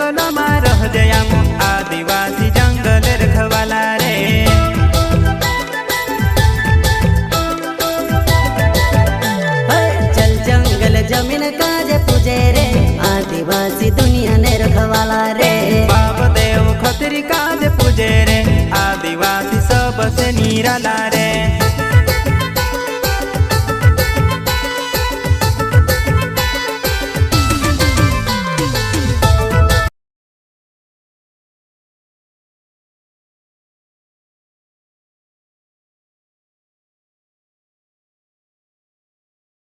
जंगल में रह जया आदिवासी जंगल रखवाला रे। चल जंगल जमीन काजे पूजे रे आदिवासी दुनिया ने रखवाला रे। बाप देव खतरी काज पूजे रे आदिवासी सबसे निराला रे।